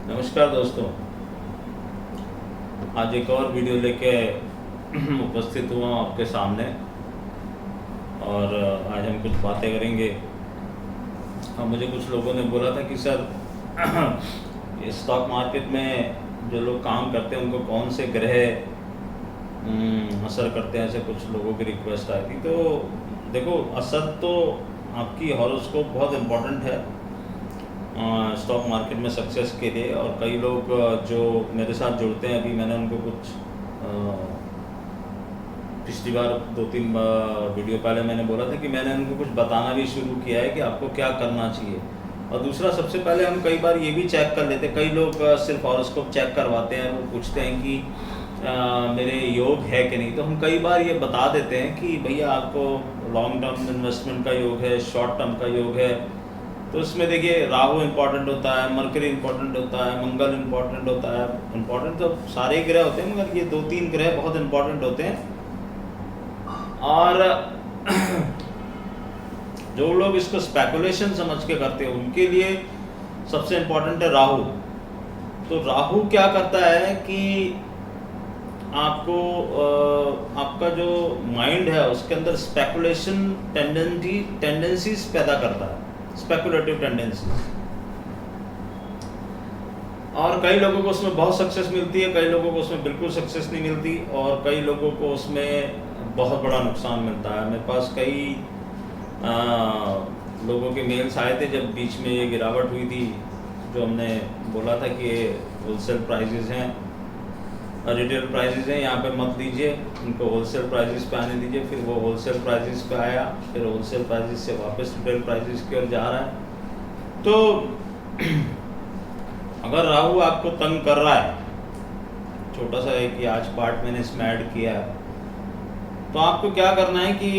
नमस्कार दोस्तों। आज एक और वीडियो लेके उपस्थित हुआ हूँ आपके सामने और आज हम कुछ बातें करेंगे। अब मुझे कुछ लोगों ने बोला था कि सर स्टॉक मार्केट में जो लोग काम करते हैं उनको कौन से ग्रह असर करते हैं, ऐसे कुछ लोगों की रिक्वेस्ट आई थी। तो देखो, असर तो आपकी हॉरोस्कोप बहुत इम्पोर्टेंट है स्टॉक मार्केट में सक्सेस के लिए। और कई लोग जो मेरे साथ जुड़ते हैं, अभी मैंने उनको कुछ पिछली बार 2-3 वीडियो पहले मैंने बोला था कि मैंने उनको कुछ बताना भी शुरू किया है कि आपको क्या करना चाहिए। और दूसरा, सबसे पहले हम कई बार ये भी चेक कर लेते हैं, कई लोग सिर्फ हॉरोस्कोप चेक करवाते हैं, वो पूछते हैं कि मेरे योग है कि नहीं। तो हम कई बार ये बता देते हैं कि भैया आपको लॉन्ग टर्म इन्वेस्टमेंट का योग है, शॉर्ट टर्म का योग है। तो इसमें देखिए, राहु इम्पोर्टेंट होता है, मरकरी इम्पोर्टेंट होता है, मंगल इम्पोर्टेंट होता है। इम्पोर्टेंट तो सारे ग्रह होते हैं, मगर ये 2-3 ग्रह बहुत इम्पोर्टेंट होते हैं। और जो लोग इसको स्पेकुलेशन समझ के करते हैं उनके लिए सबसे इम्पोर्टेंट है राहु। तो राहु क्या करता है कि आपको आपका जो माइंड है उसके अंदर स्पेकुलेशन टेंडेंसीज पैदा करता है, स्पेकुलेटिव टेंडेंसीज। और कई लोगों को उसमें बहुत सक्सेस मिलती है, कई लोगों को उसमें बिल्कुल सक्सेस नहीं मिलती, और कई लोगों को उसमें बहुत बड़ा नुकसान मिलता है। मेरे पास कई लोगों के मेल्स आए थे जब बीच में ये गिरावट हुई थी, जो हमने बोला था कि ये होलसेल प्राइजेज़ हैं, रिटेल प्राइजेज़ हैं, यहाँ पे मत लीजिए, उनको होलसेल प्राइजेस पे आने दीजिए। फिर वो होलसेल प्राइजेस पे आया, फिर होलसेल प्राइजेस से वापस रिटेल प्राइजेस की ओर जा रहा है। तो अगर राहु आपको तंग कर रहा है, छोटा सा है कि आज पार्ट मैंने इसमें ऐड किया है, तो आपको क्या करना है कि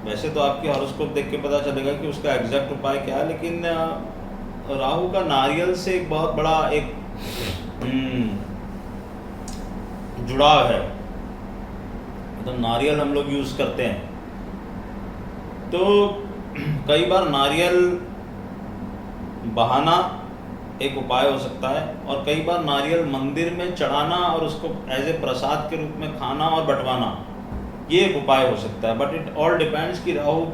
वैसे तो आपकी हॉरोस्कोप देख के पता चलेगा कि उसका एग्जैक्ट उपाय क्या है, लेकिन राहु का नारियल से एक बहुत बड़ा एक जुड़ाव है। मतलब नारियल हम लोग यूज करते हैं, तो कई बार नारियल बहाना एक उपाय हो सकता है, और कई बार नारियल मंदिर में चढ़ाना और उसको एज ए प्रसाद के रूप में खाना और बंटवाना, ये एक उपाय हो सकता है। बट इट ऑल डिपेंड्स कि राहु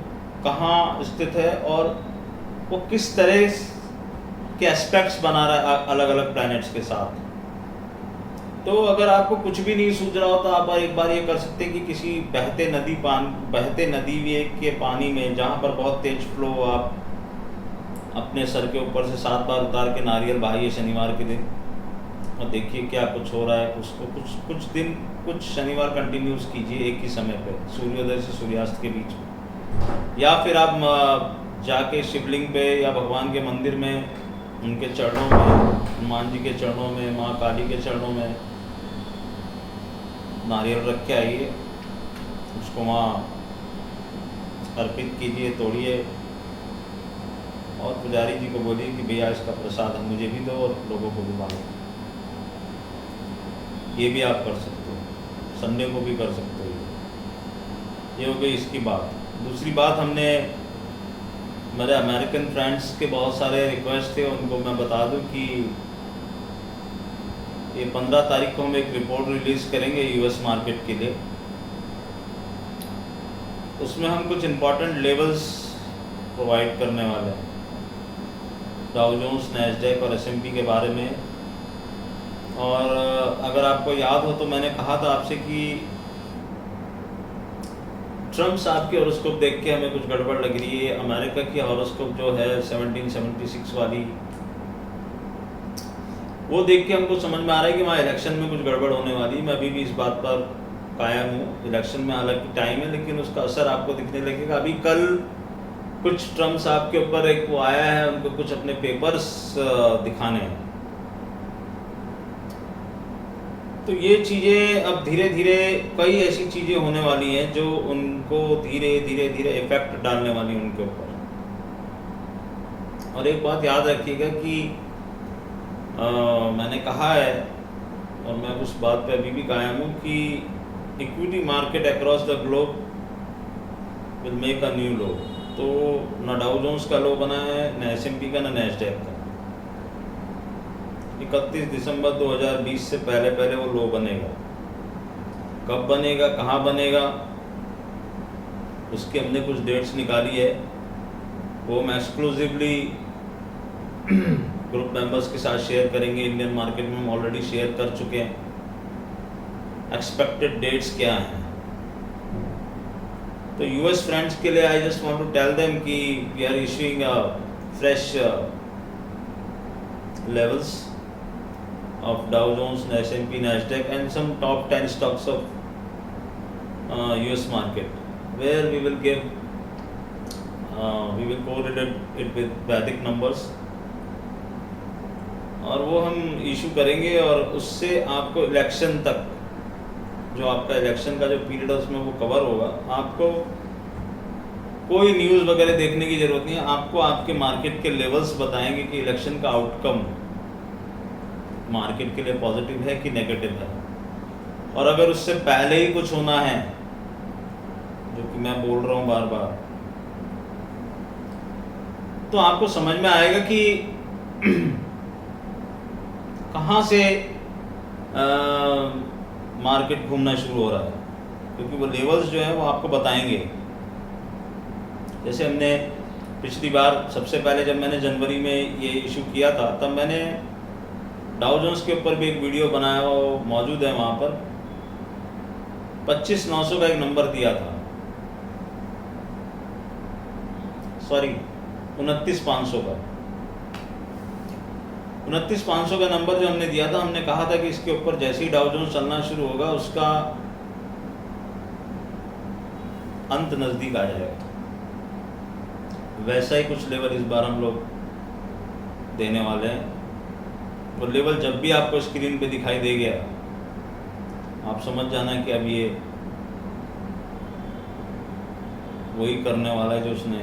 कहाँ स्थित है और वो किस तरह के एस्पेक्ट्स बना रहा है अलग अलग प्लैनेट्स के साथ। तो अगर आपको कुछ भी नहीं सूझ रहा हो तो आप एक बार ये कर सकते हैं कि किसी बहते नदी के पानी में, जहाँ पर बहुत तेज फ्लो हो, आप अपने सर के ऊपर से 7 बार उतार के नारियल बहाइए शनिवार के दिन, और देखिए क्या कुछ हो रहा है। उसको कुछ दिन, कुछ शनिवार कंटिन्यूस कीजिए एक ही समय पे, सूर्योदय से सूर्यास्त के बीच में। या फिर आप जाके शिवलिंग पे या भगवान के मंदिर में, उनके चरणों में, हनुमान जी के चरणों में, माँ काली के चरणों में नारियल रख के आइए, उसको वहाँ अर्पित कीजिए, तोड़िए, और पुजारी जी को बोलिए कि भैया इसका प्रसाद मुझे भी दो और लोगों को भी बांटो। ये भी आप कर सकते हो, संडे को भी कर सकते हो। ये हो गई इसकी बात। दूसरी बात, हमने मेरे अमेरिकन फ्रेंड्स के बहुत सारे रिक्वेस्ट थे, उनको मैं बता दूं कि ये 15 तारीख को हम एक रिपोर्ट रिलीज़ करेंगे यूएस मार्केट के लिए। उसमें हम कुछ इम्पॉर्टेंट लेवल्स प्रोवाइड करने वाले हैं, डाउ जोन्स, नैस्डैक और एसएमपी के बारे में। और अगर आपको याद हो तो मैंने कहा था आपसे कि ट्रम्प साहब की हॉरोस्कोप देख के हमें कुछ गड़बड़ लग रही है। अमेरिका की हॉरोस्कोप जो है 1776 वाली, वो देख के हमको समझ में आ रहा है कि वहाँ इलेक्शन में कुछ गड़बड़ होने वाली है। मैं अभी भी इस बात पर कायम हूँ। इलेक्शन में हालांकि टाइम है, लेकिन उसका असर आपको दिखने लगेगा। अभी कल कुछ ट्रम्प साहब के ऊपर एक वो आया है, उनको कुछ अपने पेपर्स दिखाने हैं। तो ये चीज़ें अब धीरे धीरे कई ऐसी चीज़ें होने वाली हैं जो उनको धीरे धीरे इफेक्ट डालने वाली हैं उनके ऊपर। और एक बात याद रखिएगा कि मैंने कहा है, और मैं उस बात पे अभी भी कायम हूँ, कि equity market across the globe will make a new low. तो ना डाउ जोन्स का लो बना है, ना एसएमपी का, ना नैस्डैक का। 31 दिसंबर 2020 से पहले पहले वो लो बनेगा। कब बनेगा, कहाँ बनेगा, उसकी हमने कुछ डेट्स निकाली है, वो हम एक्सक्लूसिवली ग्रुप मेंबर्स के साथ शेयर करेंगे। इंडियन मार्केट में हम ऑलरेडी शेयर कर चुके हैं। एक्सपेक्टेड डेट्स क्या हैं। तो यूएस फ्रेंड्स के लिए I just want to tell them कि we are issuing fresh levels of Dow Jones, S&P, Nasdaq and some top 10 stocks of US market, where we will give we will correlate it with Vedic numbers और वो हम issue करेंगे। और उससे आपको election तक, जो आपका इलेक्शन का जो पीरियड है उसमें वो कवर होगा। आपको कोई न्यूज़ वगैरह देखने की ज़रूरत नहीं है, आपको आपके मार्केट के लेवल्स बताएंगे कि इलेक्शन का आउटकम मार्केट के लिए पॉजिटिव है कि नेगेटिव है। और अगर उससे पहले ही कुछ होना है, जो कि मैं बोल रहा हूँ बार बार, तो आपको समझ में आएगा कि कहाँ से मार्केट घूमना शुरू हो रहा है, क्योंकि वो लेवल्स जो है वो आपको बताएंगे। जैसे हमने पिछली बार, सबसे पहले जब मैंने जनवरी में ये इशू किया था, तब मैंने डाउ जोन्स के ऊपर भी एक वीडियो बनाया, वो मौजूद है वहाँ पर। 25,900 का एक नंबर दिया था, सॉरी 29,500 का। 29,500 का नंबर जो हमने दिया था, हमने कहा था कि इसके ऊपर जैसे ही डाउ जोन्स चलना शुरू होगा उसका अंत नज़दीक आ जाएगा। वैसा ही कुछ लेवल इस बार हम लोग देने वाले हैं। वो लेवल जब भी आपको स्क्रीन पे दिखाई दे गया, आप समझ जाना कि अब ये वही करने वाला है जो उसने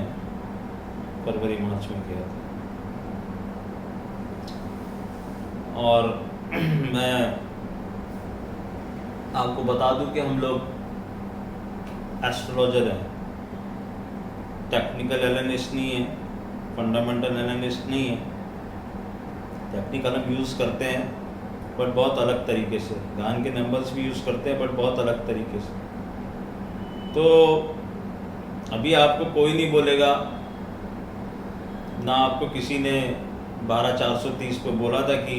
फरवरी मार्च में किया था। और मैं आपको बता दूं कि हम लोग एस्ट्रोलॉजर हैं, टेक्निकल एनालिस्ट नहीं है, फंडामेंटल एनालिस्ट नहीं है। टेक्निकल हम यूज़ करते हैं बट बहुत अलग तरीके से, गान के नंबर्स भी यूज़ करते हैं बट बहुत अलग तरीके से। तो अभी आपको कोई नहीं बोलेगा, ना आपको किसी ने 12,430 पे बोला था कि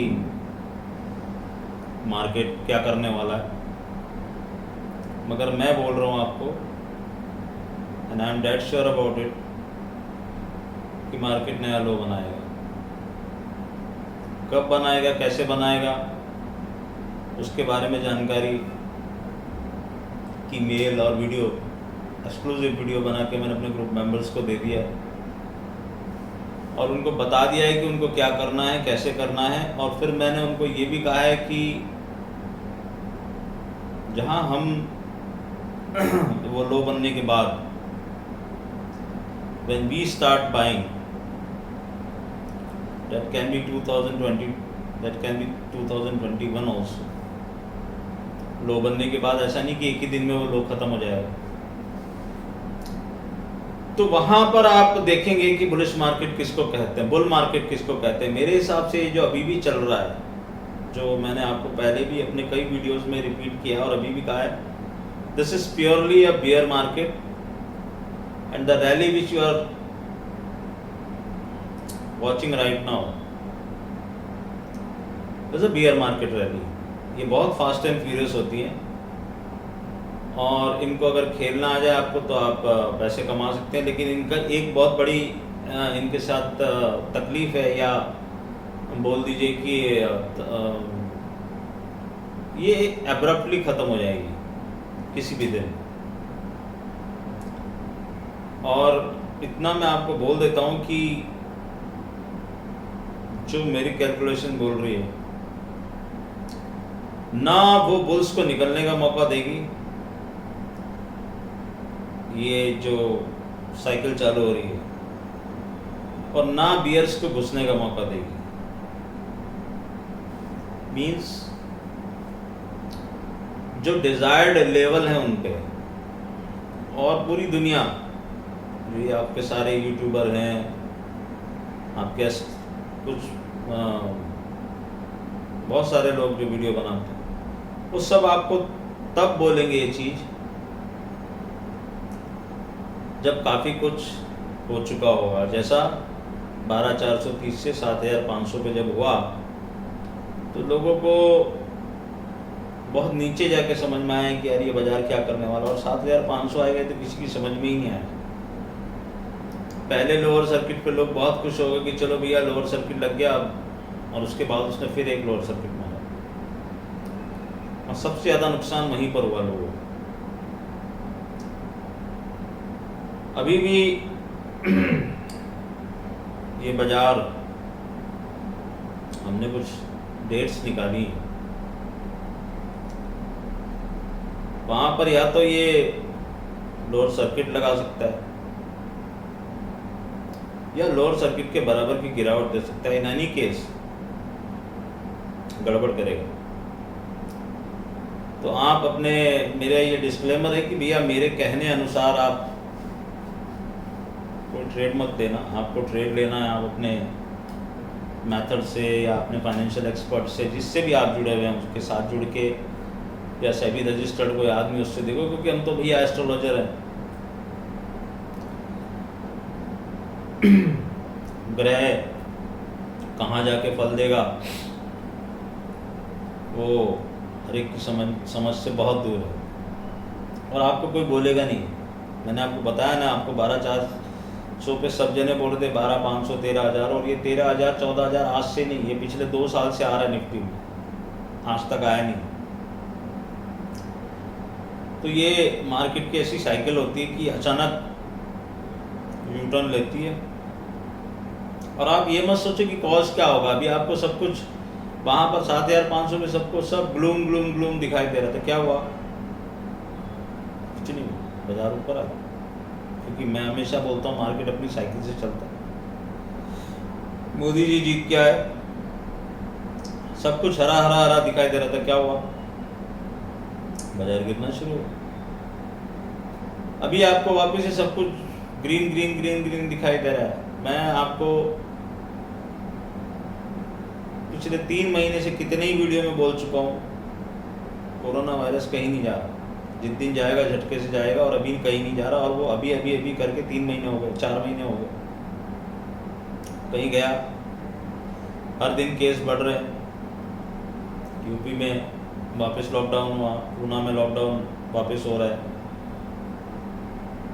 मार्केट क्या करने वाला है, मगर मैं बोल रहा हूँ आपको, and I am dead sure about it, कि मार्केट नया लो बनाएगा। कब बनाएगा, कैसे बनाएगा, उसके बारे में जानकारी की मेल और वीडियो, एक्सक्लूसिव वीडियो बना के मैंने अपने ग्रुप मेंबर्स को दे दिया है और उनको बता दिया है कि उनको क्या करना है, कैसे करना है। और फिर मैंने उनको ये भी कहा है कि जहां हम वो लो बनने के बाद, when we start buying, that can be 2020, that can be 2021 also। लो बनने के बाद ऐसा नहीं कि एक ही दिन में वो लो खत्म हो जाएगा। तो वहां पर आप देखेंगे कि बुलिश मार्केट किसको कहते हैं, बुल मार्केट किसको कहते हैं। मेरे हिसाब से जो अभी भी चल रहा है, जो मैंने आपको पहले भी अपने कई वीडियोस में रिपीट किया और अभी भी कहा है, this is purely a bear market and the rally which you are watching right now is a bear market rally. ये बहुत फास्ट एंड फ्यूरियस होती हैं और इनको अगर खेलना आ जाए आपको तो आप पैसे कमा सकते हैं। लेकिन इनका एक बहुत बड़ी इनके साथ तकलीफ है, या बोल दीजिए कि ये एब्रप्टली ख़त्म हो जाएगी किसी भी दिन। और इतना मैं आपको बोल देता हूँ कि जो मेरी कैलकुलेशन बोल रही है, ना वो बुल्स को निकलने का मौका देगी, ये जो साइकिल चालू हो रही है, और ना बियर्स को घुसने का मौका देगी। मींस जो डिजायर्ड लेवल है उन पे, और पूरी दुनिया, ये आपके सारे यूट्यूबर हैं, आपके कुछ बहुत सारे लोग जो वीडियो बनाते हैं, वो सब आपको तब बोलेंगे ये चीज़ जब काफ़ी कुछ हो चुका होगा। जैसा 12,430 से 7,500 पे जब हुआ तो लोगों को बहुत नीचे जाके समझ में आया कि यार ये बाज़ार क्या करने वाला, और 7,500 आएगा तो किसी की समझ में ही नहीं आया। पहले लोअर सर्किट पे लोग बहुत खुश हो गए कि चलो भैया लोअर सर्किट लग गया, और उसके बाद उसने फिर एक लोअर सर्किट मारा, और सबसे ज़्यादा नुकसान वहीं पर हुआ लोगों को। अभी भी ये बाज़ार हमने कुछ डेट्स निकाली, वहाँ पर या तो ये लोअर सर्किट लगा सकता है या लोअर सर्किट के बराबर की गिरावट दे सकता है। इन एनी केस गड़बड़ करेगा। तो आप अपने, मेरा ये डिस्क्लेमर है कि भैया मेरे कहने अनुसार आप कोई ट्रेड मत देना। आपको ट्रेड लेना है, आप अपने मेथड से या अपने फाइनेंशियल एक्सपर्ट से, जिससे भी आप जुड़े हुए हैं उसके साथ जुड़ के, या सेबी रजिस्टर्ड कोई आदमी उससे देखो, क्योंकि हम तो भैया एस्ट्रोलॉजर हैं। ग्रह कहाँ जाके फल देगा वो हर एक की समझ से बहुत दूर है, और आपको कोई बोलेगा नहीं। मैंने आपको बताया ना, आपको 12,400 पे सब जने बोल रहे थे 12,500 13,000, और ये 13,000 14,000 आज से नहीं, ये पिछले 2 साल से आ रहा है निफ्टी में, आज तक आया नहीं। तो ये मार्केट की ऐसी साइकिल होती है कि अचानक यू टर्न लेती है, और आप ये मत सोचो कि कॉज क्या होगा। अभी आपको सब कुछ वहाँ पर 7,500 में सबको सब ग्लूम ग्लूम ग्लूम दिखाई दे रहा था, क्या हुआ? कुछ नहीं, बाजार ऊपर आ, क्योंकि मैं हमेशा बोलता हूँ मार्केट अपनी साइकिल से चलता है। मोदी जी जीत के आए, सब कुछ हरा हरा हरा दिखाई दे रहा था, क्या हुआ? बाजार गिरना शुरू हुआ। अभी आपको वापस से सब कुछ ग्रीन ग्रीन ग्रीन ग्रीन दिखाई दे रहा है। मैं आपको पिछले 3 महीने से कितने ही वीडियो में बोल चुका हूँ, कोरोना वायरस कहीं नहीं जा रहा। जिस दिन जाएगा झटके से जाएगा, और अभी कहीं नहीं जा रहा, और वो अभी अभी अभी करके 3 महीने हो गए, 4 महीने हो गए, कहीं गया। हर दिन केस बढ़ रहे हैं। यूपी में वापस लॉकडाउन हुआ, पूना में लॉकडाउन वापस हो रहा है,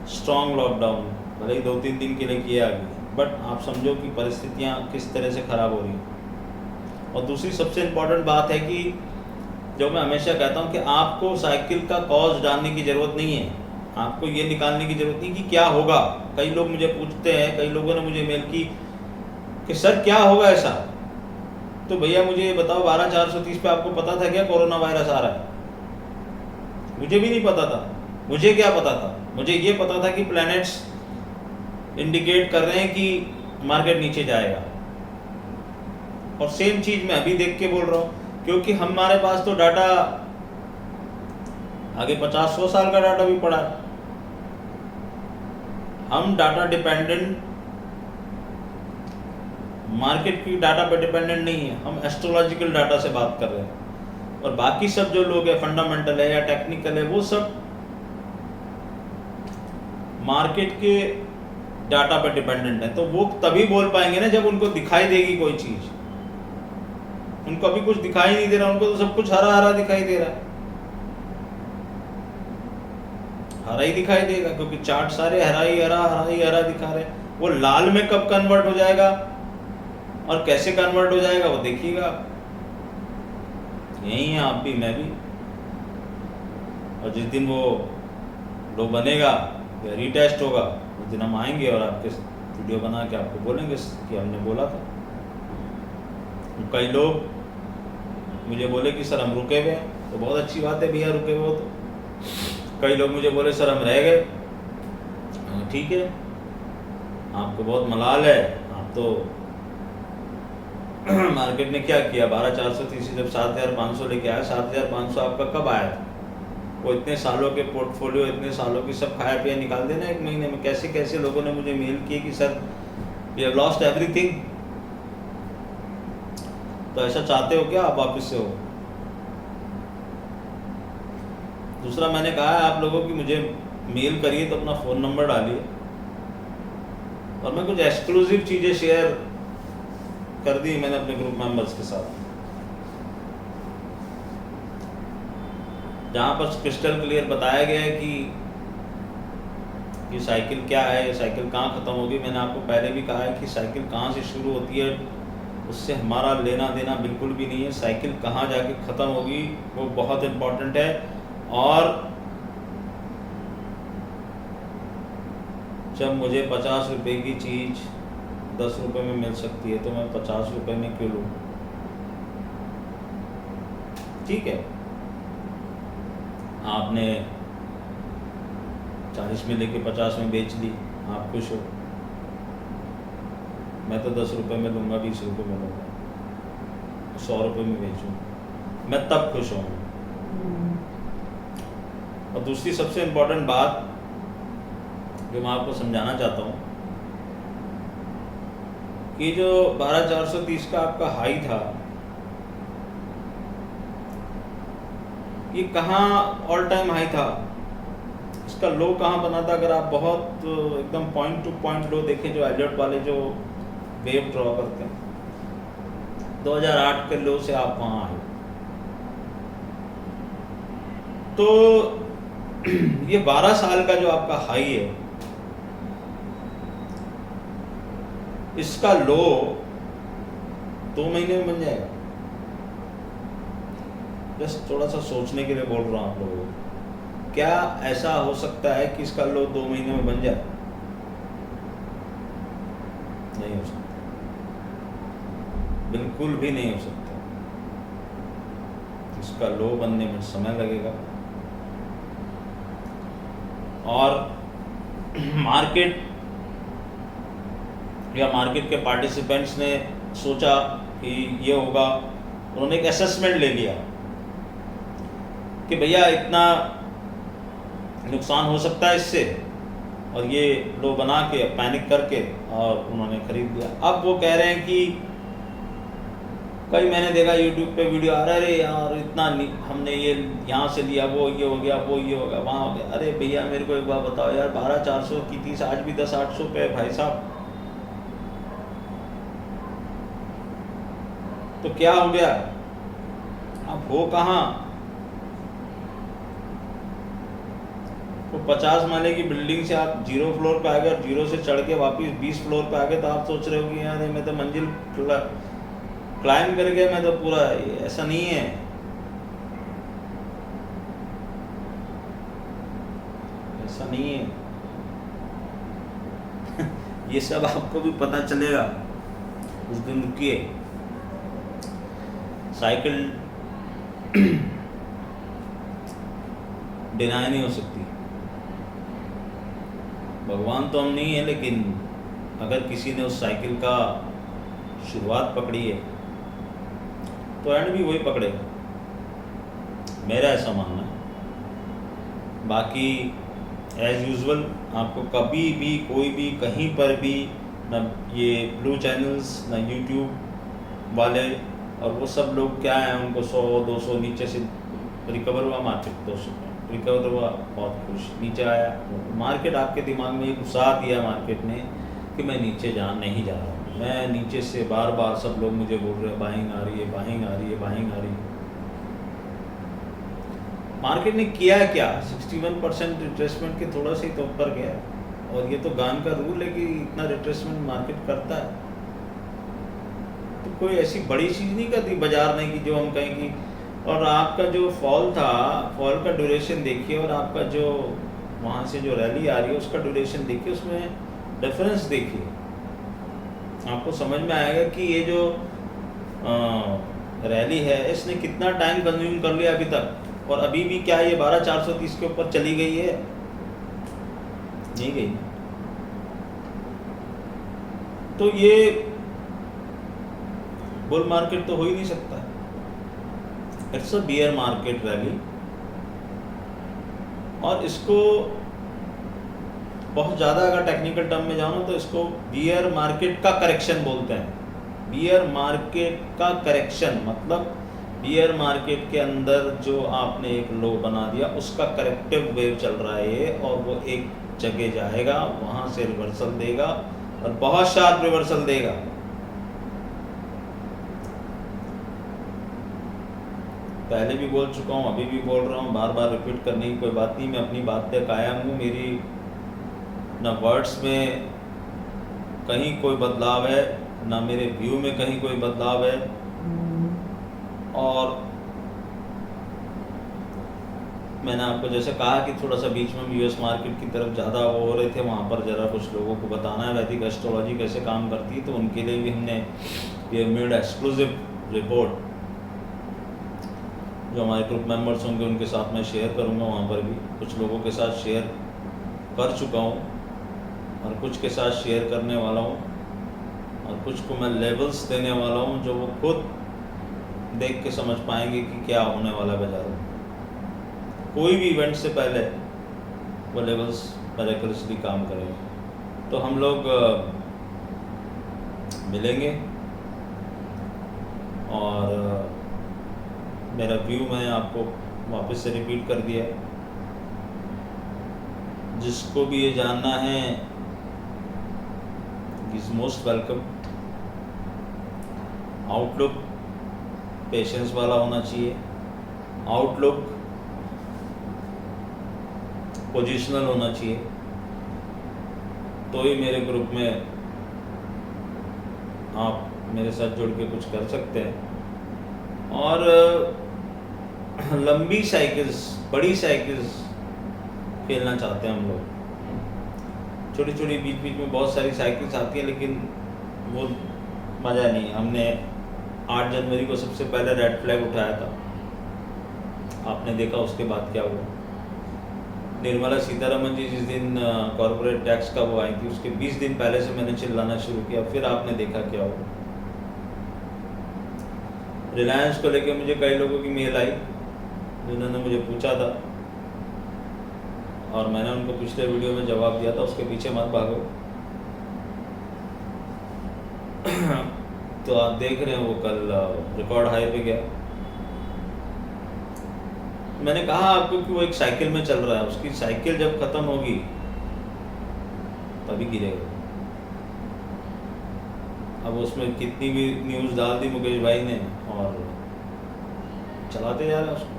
स्ट्रॉन्ग लॉकडाउन, भले ही 2-3 दिन के लिए किया गया, बट आप समझो कि परिस्थितियाँ किस तरह से ख़राब हो रही हैं। और दूसरी सबसे इम्पॉर्टेंट बात है कि जो मैं हमेशा कहता हूँ कि आपको साइकिल का कॉज जानने की ज़रूरत नहीं है, आपको ये निकालने की ज़रूरत नहीं कि क्या होगा। कई लोग मुझे पूछते हैं, कई लोगों ने मुझे मेल की कि सर क्या होगा ऐसा, तो भैया मुझे ये बताओ 12,430 पे आपको पता था क्या कोरोना वायरस आ रहा है? मुझे भी नहीं पता था। मुझे क्या पता था? मुझे ये पता था कि प्लैनेट्स इंडिकेट कर रहे हैं कि मार्केट नीचे जाएगा, और सेम चीज़ मैं अभी देख के बोल रहा हूँ, क्योंकि हमारे पास तो डाटा आगे 50-100 साल का डाटा भी पड़ा है। हम डाटा डिपेंडेंट, मार्केट की डाटा पे डिपेंडेंट नहीं है, हम एस्ट्रोलॉजिकल डाटा से बात कर रहे हैं। और बाकी सब जो लोग हैं, फंडामेंटल है या टेक्निकल है, वो सब मार्केट के डाटा पे डिपेंडेंट है। तो वो तभी बोल पाएंगे ना जब उनको दिखाई देगी कोई चीज़। उनको अभी कुछ दिखाई नहीं दे रहा, उनको तो सब कुछ हरा हरा दिखाई दे रहा है, हरा ही दिखाई देगा, क्योंकि चार्ट सारे हरा ही हरा दिखा रहे हैं। वो लाल में कब कन्वर्ट हो जाएगा और कैसे कन्वर्ट हो जाएगा वो देखिएगा। यही है आप भी, मैं भी। और जिस दिन वो लो बनेगा या रीटेस्ट होगा, उस दिन हम आएंगे और आपके वीडियो बना के आपको बोलेंगे कि हमने बोला था। कई लोग मुझे बोले कि सर हम रुके हुए हैं, तो बहुत अच्छी बात है भैया, रुके हुए हो तो। कई लोग मुझे बोले सर हम रह गए, ठीक है, आपको बहुत मलाल है, आप तो मार्केट ने क्या किया, 12,430 जब 7,500 लेके आया, 7,500 आपका कब आया था? वो इतने सालों के पोर्टफोलियो, इतने सालों की सब खाया पिया निकाल देना 1 महीने में। कैसे कैसे लोगों ने मुझे मेल किए कि sir we have lost everything. तो ऐसा चाहते हो क्या आप वापस से हो? दूसरा मैंने कहा है आप लोगों की मुझे मेल करिए तो अपना फ़ोन नंबर डालिए और मैं कुछ एक्सक्लूसिव चीज़ें शेयर कर दी मैंने अपने ग्रुप मेंबर्स के साथ, जहाँ पर क्रिस्टल क्लियर बताया गया है कि साइकिल क्या है, साइकिल कहाँ ख़त्म होगी। मैंने आपको पहले भी कहा है कि साइकिल कहाँ से शुरू होती है उससे हमारा लेना देना बिल्कुल भी नहीं है। साइकिल कहाँ जाके ख़त्म होगी वो बहुत इम्पोर्टेंट है। और जब मुझे 50 रुपए की चीज़ 10 रुपए में मिल सकती है तो मैं 50 रुपए में क्यों लूँ? ठीक है, आपने 40 में लेके 50 में बेच दी, आप खुश हो। मैं तो 10 रुपए में लूँगा, 20 रुपए में लूँगा, 100 रुपए में बेचूँ, मैं तब खुश होऊंगा। और दूसरी सबसे इम्पोर्टेंट बात जो मैं आपको समझाना चाहता हूँ कि जो 12,430 का आपका हाई था, ये कहाँ ऑल टाइम हाई था, इसका लो कहाँ बना था? अगर आप बहुत एकदम पॉइंट टू पॉइंट लो देखें, जो एलियट वाले जो वेव ड्रॉ करते हैं, 2008 के लो से आप वहाँ आए। तो ये 12 साल का जो आपका हाई है, इसका लो 2 महीने में बन जाएगा। जस्ट थोड़ा सा सोचने के लिए बोल रहा हूँ आप लोगों को, क्या ऐसा हो सकता है कि इसका लो 2 महीने में बन जाए? नहीं हो सकता, बिल्कुल भी नहीं हो सकता। इसका लो बनने में समय लगेगा। और मार्केट या मार्केट के पार्टिसिपेंट्स ने सोचा कि ये होगा, उन्होंने एक असेसमेंट ले लिया कि भैया इतना नुकसान हो सकता है इससे, और ये लो बना के पैनिक करके और उन्होंने खरीद लिया। अब वो कह रहे हैं कि कई मैंने देखा यूट्यूब पे वीडियो आ रहा है, अरे यार इतना हमने ये यहाँ से लिया, वो ये हो गया, वो ये हो गया, वहाँ हो गया। अरे भैया मेरे को एक बार बताओ यार, 12,400 की थी, आज भी 10,800 पे भाई साहब, तो क्या हो गया? अब हो कहाँ? तो 50 माले की बिल्डिंग से आप 0 फ्लोर पे आ गए, 0 से चढ़ के वापस 20 फ्लोर पे आ गए, तो आप सोच रहे हो कि यार मैं तो मंजिल क्लाइम कर गया, मैं तो पूरा। ऐसा नहीं है, ऐसा नहीं है। ये सब आपको भी पता चलेगा उस दिन। रुकिए, साइकिल डिनाई नहीं हो सकती। भगवान तो हम नहीं है, लेकिन अगर किसी ने उस साइकिल का शुरुआत पकड़ी है तो एंड भी वही पकड़ेगा, मेरा ऐसा मानना है। बाकी एज यूजुअल आपको कभी भी कोई भी कहीं पर भी, ना ये ब्लू चैनल्स, ना यूट्यूब वाले और वो सब लोग क्या हैं, उनको 100-200 नीचे से रिकवर हुआ मार्केट, 200 रिकवर हुआ, बहुत खुश, नीचे आया मार्केट, आपके दिमाग में ये घुसा दिया मार्केट ने कि मैं नीचे नहीं जा रहा हूँ। मैं नीचे से बार बार सब लोग मुझे बोल रहे हैं बाइंग आ रही है, बाइंग आ रही है, बाइंग आ रही है। मार्केट ने किया क्या? 61% रिट्रेसमेंट के थोड़ा सा ही तो ऊपर गया, और ये तो गान का रूल है कि इतना रिट्रेसमेंट मार्केट करता है। तो कोई ऐसी बड़ी चीज़ नहीं करती बाजार ने कि जो हम कहें कि, और आपका जो फॉल था, फॉल का ड्यूरेशन देखिए, और आपका जो वहाँ से जो रैली आ रही है उसका ड्यूरेशन देखिए, उसमें डिफरेंस देखिए, आपको समझ में आएगा कि ये जो रैली है इसने कितना टाइम कंज्यूम कर लिया अभी तक, और अभी भी क्या ये 12,430 के ऊपर चली गई है? नहीं गई। तो ये बुल मार्केट तो हो ही नहीं सकता। It's a bear market rally, और इसको बहुत ज़्यादा अगर टेक्निकल टर्म में जाऊँ तो इसको बियर मार्केट का करेक्शन बोलते हैं। बियर मार्केट का करेक्शन, मतलब बियर मार्केट के अंदर जो आपने एक लो बना दिया उसका करेक्टिव वेव चल रहा है ये, और वो एक जगह जाएगा, वहाँ से रिवर्सल देगा और बहुत शार्प रिवर्सल देगा। पहले भी बोल चुका हूँ, अभी भी बोल रहा हूँ, बार बार रिपीट करने की कोई बात नहीं। मैं अपनी बात पे कायम हूँ। मेरी ना वर्ड्स में कहीं कोई बदलाव है, ना मेरे व्यू में कहीं कोई बदलाव है। और मैंने आपको जैसे कहा कि थोड़ा सा बीच में यूएस मार्केट की तरफ ज़्यादा वो हो रहे थे, वहाँ पर ज़रा कुछ लोगों को बताना है वैदिक एस्ट्रोलॉजी कैसे काम करती है, तो उनके लिए भी हमने ये मेड एक्सक्लूसिव रिपोर्ट जो हमारे ग्रुप मेंबर्स होंगे उनके साथ मैं शेयर करूँगा। वहाँ पर भी कुछ लोगों के साथ शेयर कर चुका हूँ और कुछ के साथ शेयर करने वाला हूँ, और कुछ को मैं लेवल्स देने वाला हूँ जो वो खुद देख के समझ पाएंगे कि क्या होने वाला है बाजार में। कोई भी इवेंट से पहले वो लेवल्स मिरेकलसली काम करेंगे। तो हम लोग मिलेंगे, और मेरा व्यू मैंने आपको वापस से रिपीट कर दिया। जिसको भी ये जानना है is most welcome. Outlook patience वाला होना चाहिए, आउटलुक पोजिशनल होना चाहिए, तो ही मेरे ग्रुप में आप मेरे साथ जुड़ के कुछ कर सकते हैं। और लंबी साइकिल्स, बड़ी साइकिल्स खेलना चाहते हैं हम लोग। छोटी छोटी बीच बीच में बहुत सारी साइकिल्स आती हैं, लेकिन वो मज़ा नहीं। हमने 8 जनवरी को सबसे पहले रेड फ्लैग उठाया था, आपने देखा उसके बाद क्या हुआ। निर्मला सीतारमन जी जिस दिन कॉर्पोरेट टैक्स का वो आई थी, उसके 20 दिन पहले से मैंने चिल्लाना शुरू किया, फिर आपने देखा क्या हुआ। रिलायंस को लेके मुझे कई लोगों की मेल आई जिन्होंने मुझे पूछा था, और मैंने उनको पिछले वीडियो में जवाब दिया था, उसके पीछे मत भागो। तो आप देख रहे हैं वो कल रिकॉर्ड हाई पे गया। मैंने कहा आपको कि वो एक साइकिल में चल रहा है, उसकी साइकिल जब खत्म होगी तभी गिरेगा। अब उसमें कितनी भी न्यूज़ डाल दी मुकेश भाई ने और चलाते जा रहे हैं उसको।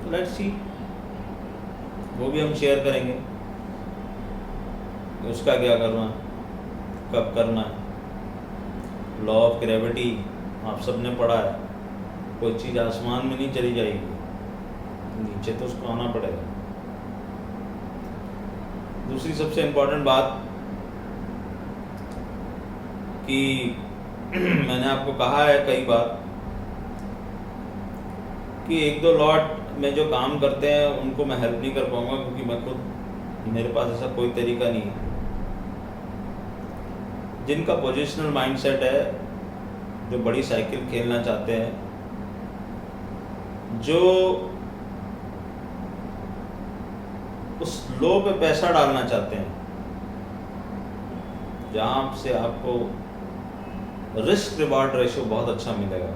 तो लेट्स सी, वो भी हम शेयर करेंगे कि उसका क्या करना, कब करना है। लॉ ऑफ ग्रेविटी आप सबने पढ़ा है, कोई चीज़ आसमान में नहीं चली जाएगी, नीचे तो उसको आना पड़ेगा। दूसरी सबसे इम्पोर्टेंट बात कि मैंने आपको कहा है कई बार कि 1-2 लॉट में जो काम करते हैं उनको मैं हेल्प नहीं कर पाऊंगा, क्योंकि मैं खुद, मेरे पास ऐसा कोई तरीका नहीं है। जिनका पोजिशनल माइंडसेट है, जो बड़ी साइकिल खेलना चाहते हैं, जो उस लो पे पैसा डालना चाहते हैं जहाँ से आपको रिस्क रिवार्ड रेशियो बहुत अच्छा मिलेगा,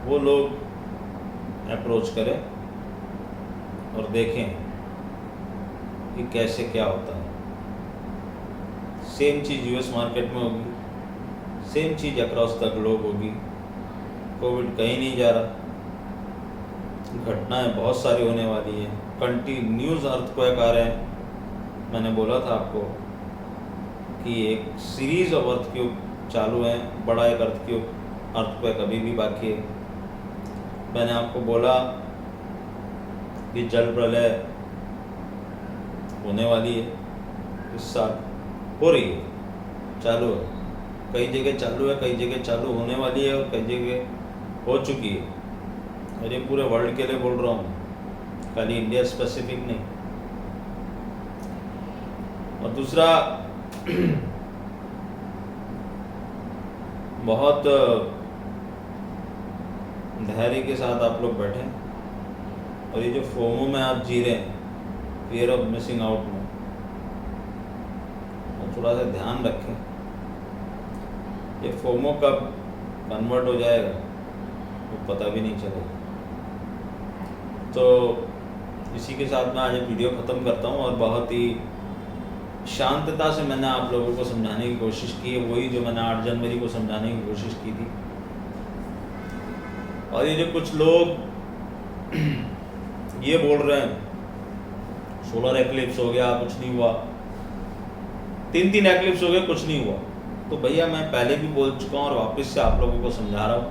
वो लोग अप्रोच करें और देखें कि कैसे क्या होता है। सेम चीज़ यूएस मार्केट में होगी, same cheese across the globe होगी। कोविड कहीं नहीं जा रहा, घटनाएं बहुत सारी होने वाली हैं, कंटिन्यूज अर्थक्वेक आ रहे हैं। मैंने बोला था आपको कि एक सीरीज ऑफ अर्थक्वेक चालू हैं, बड़ा एक अर्थक्वेक अभी भी बाकी है। मैंने आपको बोला कि जल प्रलय होने वाली है इस साल, हो रही है, चालू है, कई जगह चालू है, कई जगह चालू होने वाली है, और कई जगह हो चुकी है। और ये पूरे वर्ल्ड के लिए बोल रहा हूँ, खाली इंडिया स्पेसिफिक नहीं। और दूसरा, बहुत धैर्य के साथ आप लोग बैठें, और ये जो फोमो में आप जी रहे हैं, फियर ऑफ मिसिंग आउट में, थोड़ा सा ध्यान रखें। ये फोमो कब कन्वर्ट हो जाएगा वो पता भी नहीं चलेगा। तो इसी के साथ मैं आज वीडियो ख़त्म करता हूँ और बहुत ही शांतता से मैंने आप लोगों को समझाने की कोशिश की है, वही जो मैंने 8 जनवरी को समझाने की कोशिश की थी। और ये जो कुछ लोग ये बोल रहे हैं सोलर एक्लिप्स हो गया कुछ नहीं हुआ, 3 एक्लिप्स हो गए कुछ नहीं हुआ, तो भैया मैं पहले भी बोल चुका हूँ और वापस से आप लोगों को समझा रहा हूँ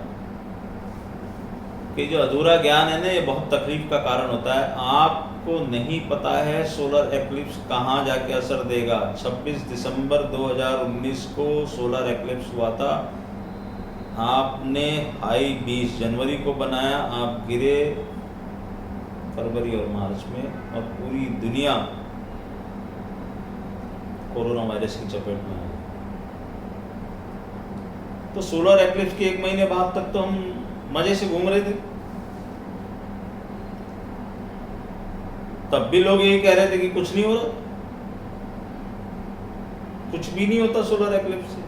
कि जो अधूरा ज्ञान है ना ये बहुत तकलीफ का कारण होता है। आपको नहीं पता है सोलर एक्लिप्स कहाँ जाके असर देगा। 26 दिसंबर 2019 को सोलर एक्लिप्स हुआ था, आपने हाई 20 जनवरी को बनाया, आप गिरे फरवरी और मार्च में और पूरी दुनिया कोरोना वायरस की चपेट में आ गई। तो सोलर एक्लिप्स के 1 महीने बाद तक तो हम मजे से घूम रहे थे, तब भी लोग यही कह रहे थे कि कुछ नहीं हो रहा, कुछ भी नहीं होता सोलर एक्लिप्स से।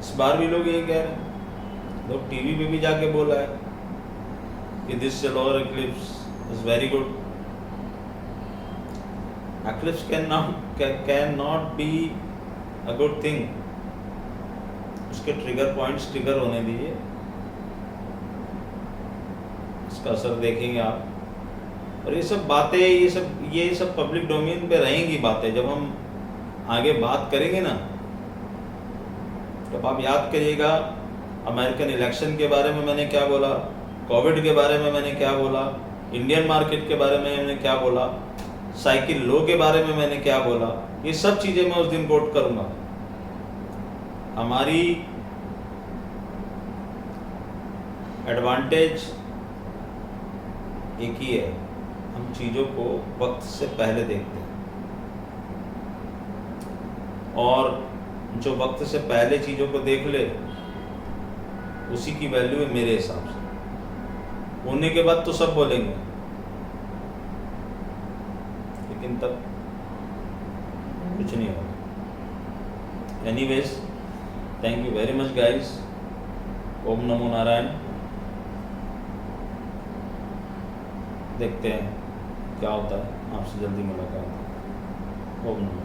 इस बार भी लोग यही कह रहे हैं, लोग टीवी पे भी जाके बोला है कि this solar eclipse is very good. Eclipse can not be a good thing. उसके ट्रिगर पॉइंट्स ट्रिगर होने दीजिए, इसका असर देखेंगे आप। और ये सब बातें ये सब पब्लिक डोमेन पे रहेंगी बातें। जब हम आगे बात करेंगे ना, तब आप याद करिएगा अमेरिकन इलेक्शन के बारे में मैंने क्या बोला, कोविड के बारे में मैंने क्या बोला, इंडियन मार्केट के बारे में मैंने क्या बोला, साइकिल लो के बारे में मैंने क्या बोला। ये सब चीज़ें मैं उस दिन कोट करूँगा। हमारी एडवांटेज एक ही है, हम चीज़ों को वक्त से पहले देखते हैं, और जो वक्त से पहले चीज़ों को देख ले उसी की वैल्यू है मेरे हिसाब से। होने के बाद तो सब बोलेंगे, लेकिन तब कुछ नहीं होगा। Anyways, thank you very much guys. Om नमो नारायण। देखते हैं क्या होता है, आपसे जल्दी मुलाकात। ओम नमो।